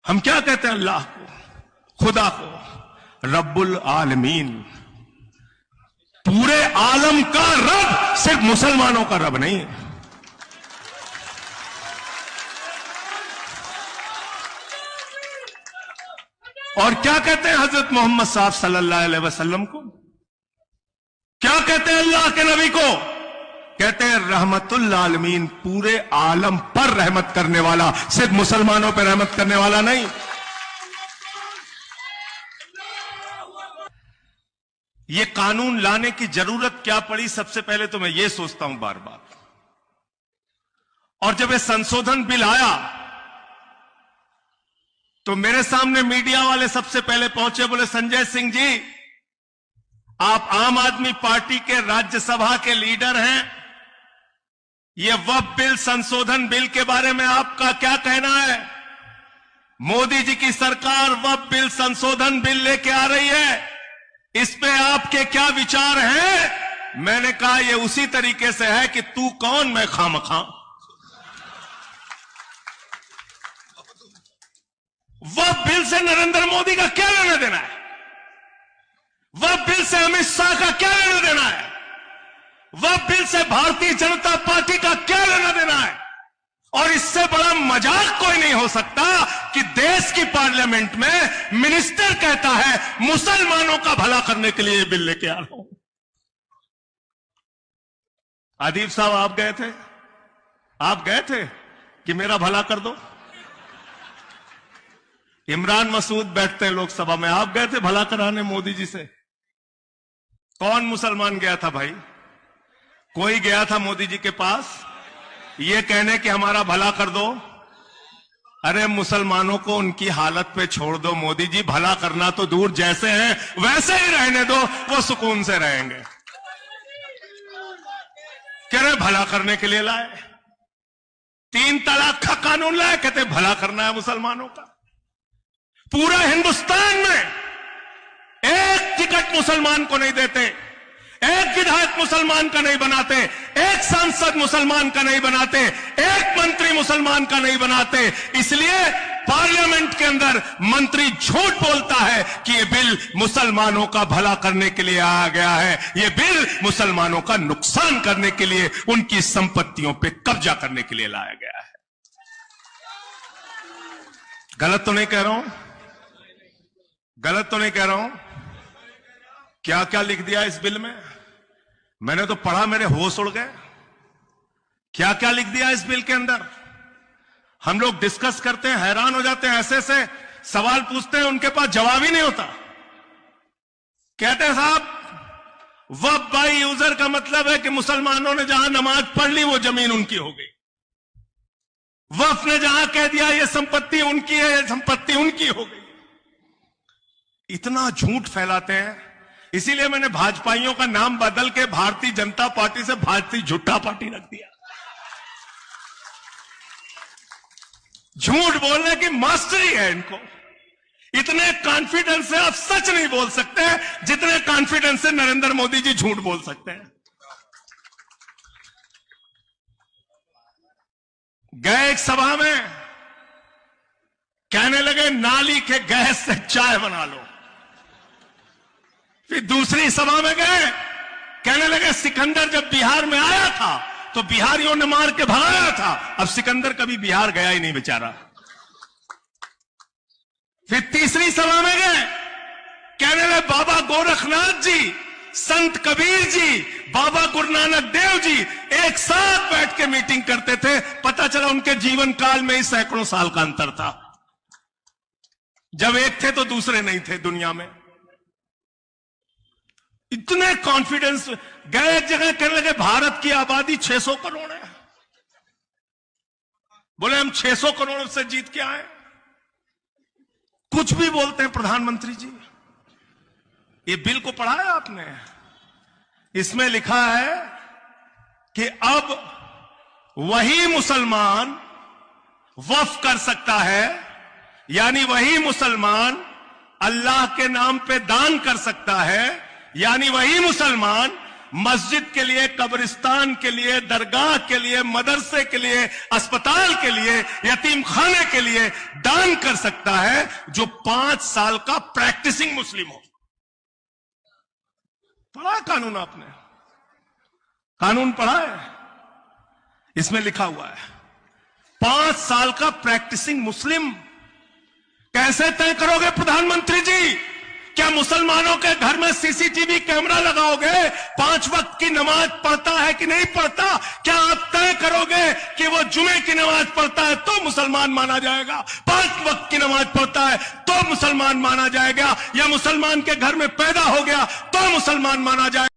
हम क्या कहते हैं अल्लाह को, खुदा को? रब्बुल आलमीन, पूरे आलम का रब, सिर्फ मुसलमानों का रब नहीं है। और क्या कहते हैं हजरत मोहम्मद साहब सल्लल्लाहु अलैहि वसल्लम को? क्या कहते हैं अल्लाह के नबी को? कहते हैं रहमतुल आलमीन, पूरे आलम पर रहमत करने वाला, सिर्फ मुसलमानों पर रहमत करने वाला नहीं। ये कानून लाने की जरूरत क्या पड़ी? सबसे पहले तो मैं ये सोचता हूं बार बार, और जब ये संशोधन बिल आया तो मेरे सामने मीडिया वाले सबसे पहले पहुंचे, बोले संजय सिंह जी, आप आम आदमी पार्टी के राज्यसभा के लीडर हैं, ये वक्फ बिल संशोधन बिल के बारे में आपका क्या कहना है? मोदी जी की सरकार वक्फ बिल संशोधन बिल लेके आ रही है, इस पे आपके क्या विचार हैं? मैंने कहा ये उसी तरीके से है कि तू कौन मैं खामखा। वक्फ बिल से नरेंद्र मोदी का क्या लेना देना है? वक्फ बिल से अमित शाह का क्या लेना देना है? वक्फ बिल से भारतीय जनता पार्टी का क्या लेना देना है? और इससे बड़ा मजाक कोई नहीं हो सकता कि देश की पार्लियामेंट में मिनिस्टर कहता है मुसलमानों का भला करने के लिए बिल लेके आ रहा हूं। आदिब साहब, आप गए थे कि मेरा भला कर दो? इमरान मसूद बैठते हैं लोकसभा में, आप गए थे भला कराने मोदी जी से? कौन मुसलमान गया था भाई? कोई गया था मोदी जी के पास ये कहने कि हमारा भला कर दो? अरे मुसलमानों को उनकी हालत पे छोड़ दो मोदी जी, भला करना तो दूर, जैसे हैं वैसे ही रहने दो, वो सुकून से रहेंगे। कह रहे भला करने के लिए लाए, 3 तलाक का कानून लाए, कहते भला करना है मुसलमानों का। पूरा हिंदुस्तान में एक टिकट मुसलमान को नहीं देते, एक विधायक मुसलमान का नहीं बनाते, एक सांसद मुसलमान का नहीं बनाते, एक मंत्री मुसलमान का नहीं बनाते। इसलिए पार्लियामेंट के अंदर मंत्री झूठ बोलता है कि यह बिल मुसलमानों का भला करने के लिए आया गया है, यह बिल मुसलमानों का नुकसान करने के लिए, उनकी संपत्तियों पे कब्जा करने के लिए लाया गया है। गलत तो नहीं कह रहा हूं? गलत तो नहीं कह रहा हूं? क्या क्या लिख दिया इस बिल में? मैंने तो पढ़ा, मेरे होश उड़ गए। क्या क्या लिख दिया इस बिल के अंदर? हम लोग डिस्कस करते हैं, हैरान हो जाते हैं, ऐसे ऐसे सवाल पूछते हैं, उनके पास जवाब ही नहीं होता। कहते हैं साहब वक्फ बाई यूजर का मतलब है कि मुसलमानों ने जहां नमाज पढ़ ली वो जमीन उनकी हो गई। वक्फ ने जहां कह दिया ये संपत्ति उनकी है, ये संपत्ति उनकी हो गई। इतना झूठ फैलाते हैं। इसीलिए मैंने भाजपाइयों का नाम बदल के भारतीय जनता पार्टी से भारतीय झूठा पार्टी रख दिया। झूठ बोलने की मास्टरी है इनको। इतने कॉन्फिडेंस से आप सच नहीं बोल सकते जितने कॉन्फिडेंस से नरेंद्र मोदी जी झूठ बोल सकते हैं। गए एक सभा में, कहने लगे नाली के गैस से चाय बना लो। फिर दूसरी सभा में गए, कहने लगे सिकंदर जब बिहार में आया था तो बिहारियों ने मार के भगाया था, अब सिकंदर कभी बिहार गया ही नहीं बेचारा। फिर तीसरी सभा में गए, कहने लगे बाबा गोरखनाथ जी, संत कबीर जी, बाबा गुरु नानक देव जी एक साथ बैठ के मीटिंग करते थे। पता चला उनके जीवन काल में ही सैकड़ों साल का अंतर था। जब एक थे तो दूसरे नहीं थे दुनिया में। इतने कॉन्फिडेंस। गए एक जगह कहने लगे भारत की आबादी 600 करोड़ है। बोले हम 600 करोड़ से जीत के आए। कुछ भी बोलते हैं प्रधानमंत्री जी। ये बिल को पढ़ा है आपने? इसमें लिखा है कि अब वही मुसलमान वक्फ कर सकता है, यानी वही मुसलमान अल्लाह के नाम पे दान कर सकता है, यानी वही मुसलमान मस्जिद के लिए, कब्रिस्तान के लिए, दरगाह के लिए, मदरसे के लिए, अस्पताल के लिए, यतीम खाने के लिए दान कर सकता है जो 5 साल का प्रैक्टिसिंग मुस्लिम हो। पढ़ा है कानून आपने? कानून पढ़ा है? इसमें लिखा हुआ है 5 साल का प्रैक्टिसिंग मुस्लिम। कैसे तय करोगे प्रधानमंत्री जी? क्या मुसलमानों के घर में सीसीटीवी कैमरा लगाओगे? 5 वक्त की नमाज पढ़ता है कि नहीं पढ़ता? क्या आप तय करोगे कि वो जुमे की नमाज पढ़ता है तो मुसलमान माना जाएगा, 5 वक्त की नमाज पढ़ता है तो मुसलमान माना जाएगा, या मुसलमान के घर में पैदा हो गया तो मुसलमान माना जाएगा?